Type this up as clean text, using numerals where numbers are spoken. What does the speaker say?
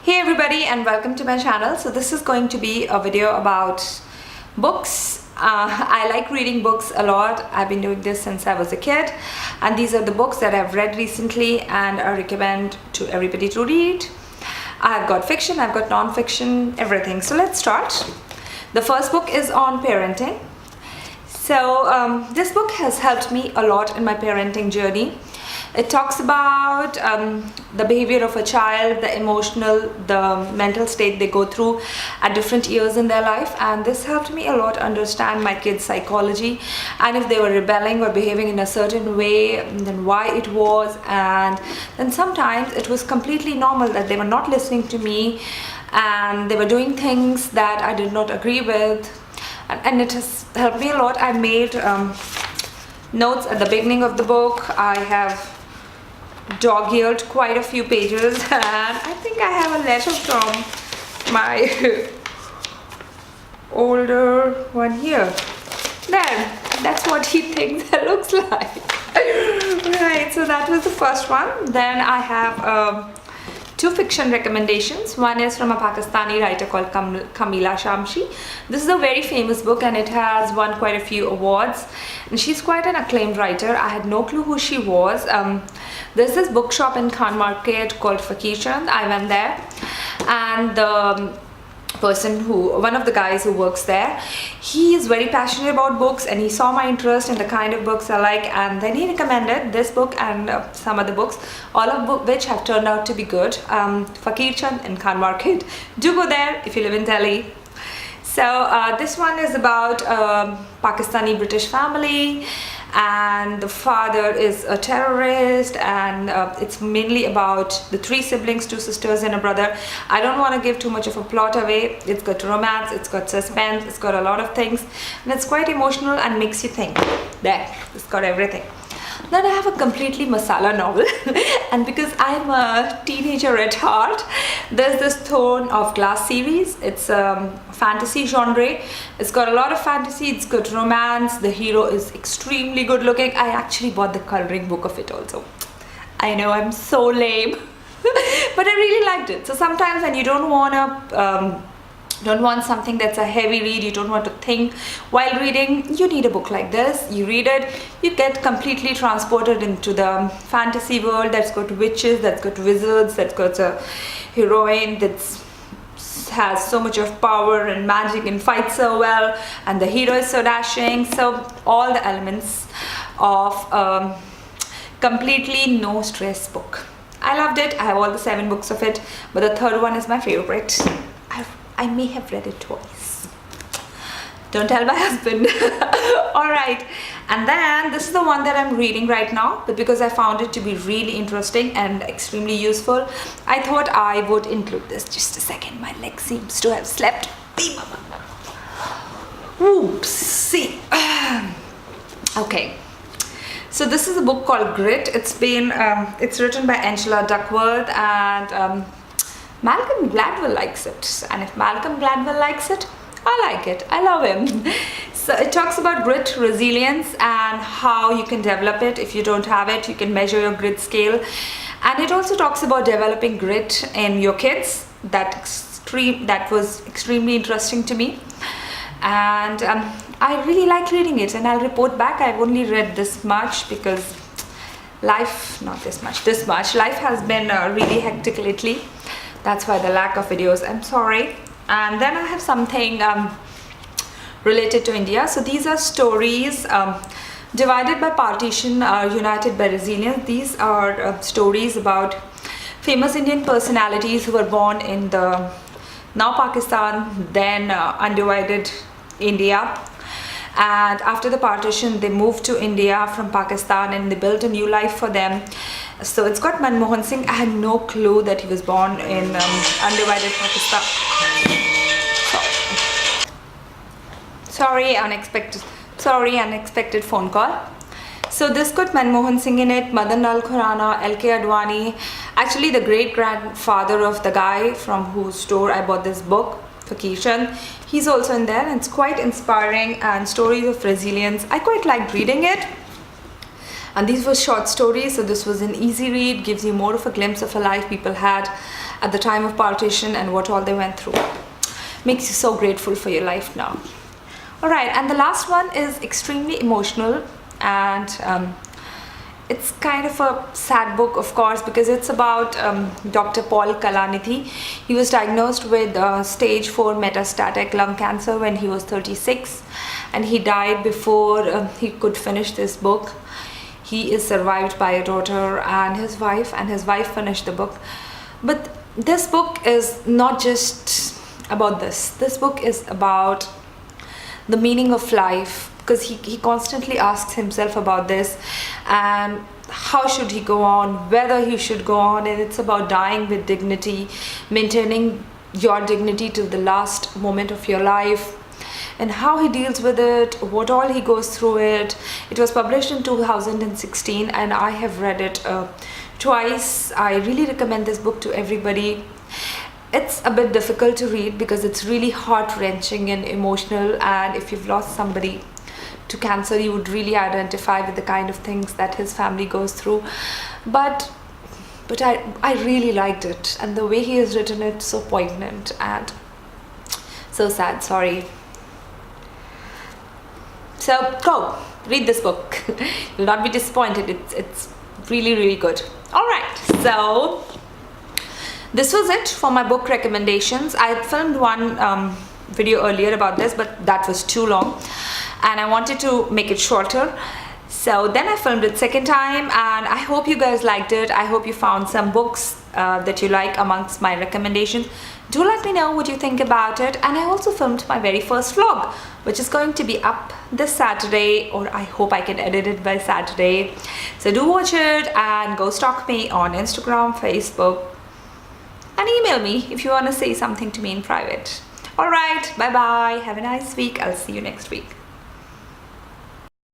Hey everybody, and welcome to my channel. So this is going to be a video about books. I like reading books a lot. I've been doing this since I was a kid, and these are the books that I've read recently and I recommend to everybody to read. I've got fiction, I've got non-fiction, everything. So let's start. The first book is on parenting. So this book has helped me a lot in my parenting journey. It talks about the behavior of a child, the emotional, the mental state they go through at different years in their life, and this helped me a lot understand my kids' psychology, and if they were rebelling or behaving in a certain way, then why it was. And then sometimes it was completely normal that they were not listening to me and they were doing things that I did not agree with, and it has helped me a lot. I made notes at the beginning of the book. I have dog-eared quite a few pages, and I think I have a letter from my older one here. There, that's what he thinks it looks like. Right, so that was the first one. Then I have two fiction recommendations. One is from a Pakistani writer called Kamila Shamshi. This is a very famous book and it has won quite a few awards, and she's quite an acclaimed writer. I had no clue who she was. There's this bookshop in Khan Market called Fakir Chand. I went there, and the person one of the guys who works there, he is very passionate about books, and he saw my interest in the kind of books I like, and then he recommended this book and some other books, all of which have turned out to be good. Fakir Chand in Khan Market, do go there if you live in Delhi. So this one is about a Pakistani British family, and the father is a terrorist, and it's mainly about the three siblings, two sisters and a brother. I don't want to give too much of a plot away. It's got romance, it's got suspense, it's got a lot of things, and it's quite emotional and makes you think. There, it's got everything. Then I have a completely masala novel and because I'm a teenager at heart, there's this Throne of Glass series. It's a fantasy genre. It's got a lot of fantasy, it's got romance, the hero is extremely good looking. I actually bought the coloring book of it also. I know, I'm so lame but I really liked it. So sometimes when you don't want something that's a heavy read, you don't want to think while reading, you need a book like this. You read it, you get completely transported into the fantasy world that's got witches, that's got wizards, that's got a heroine that has so much of power and magic and fights so well, and the hero is so dashing. So all the elements of completely no stress book. I loved it. I have all the 7 books of it, but the third one is my favorite. I may have read it twice. Don't tell my husband. Alright, and then this is the one that I'm reading right now, but because I found it to be really interesting and extremely useful, I thought I would include this. Just a second, my leg seems to have slept. Oops, see. Okay, so this is a book called Grit. It's written by Angela Duckworth, and Malcolm Gladwell likes it, and if Malcolm Gladwell likes it, I like it. I love him. So it talks about grit, resilience, and how you can develop it. If you don't have it, you can measure your grit scale. And it also talks about developing grit in your kids. That was extremely interesting to me, and I really like reading it, and I'll report back. I've only read this much because life has been really hectic lately. That's why the lack of videos, I'm sorry. And then I have something related to India. So these are stories divided by partition, united by resilience. These are stories about famous Indian personalities who were born in the now Pakistan, then undivided India. And after the partition, they moved to India from Pakistan, and they built a new life for them. So it's got Manmohan Singh. I had no clue that he was born in undivided Pakistan. Sorry, unexpected phone call. So this got Manmohan Singh in it, Madan Lal Khurana, L.K. Advani, actually the great-grandfather of the guy from whose store I bought this book, Fakir Chand. He's also in there, and it's quite inspiring and stories of resilience. I quite liked reading it. And these were short stories, so this was an easy read, gives you more of a glimpse of a life people had at the time of partition and what all they went through. Makes you so grateful for your life now. Alright, and the last one is extremely emotional, and it's kind of a sad book, of course, because it's about Dr. Paul Calamity. He was diagnosed with stage 4 metastatic lung cancer when he was 36, and he died before he could finish this book. He is survived by a daughter and his wife finished the book. But this book is not just about this. This book is about the meaning of life, because he constantly asks himself about this, and how should he go on, whether he should go on, and it's about dying with dignity, maintaining your dignity till the last moment of your life, and how he deals with it, what all he goes through it. It was published in 2016 and I have read it twice. I really recommend this book to everybody. It's a bit difficult to read because it's really heart-wrenching and emotional, and if you've lost somebody to cancer, you would really identify with the kind of things that his family goes through. But I really liked it, and the way he has written it, so poignant and so sad. Sorry. So go read this book. You'll not be disappointed. It's really, really good. All right, so this was it for my book recommendations. I had filmed one video earlier about this, but that was too long and I wanted to make it shorter. So then I filmed it second time, and I hope you guys liked it. I hope you found some books that you like amongst my recommendations. Do let me know what you think about it. And I also filmed my very first vlog, which is going to be up this Saturday, or I hope I can edit it by Saturday. So do watch it and go stalk me on Instagram, Facebook, and email me if you want to say something to me in private. Alright, bye bye. Have a nice week. I'll see you next week.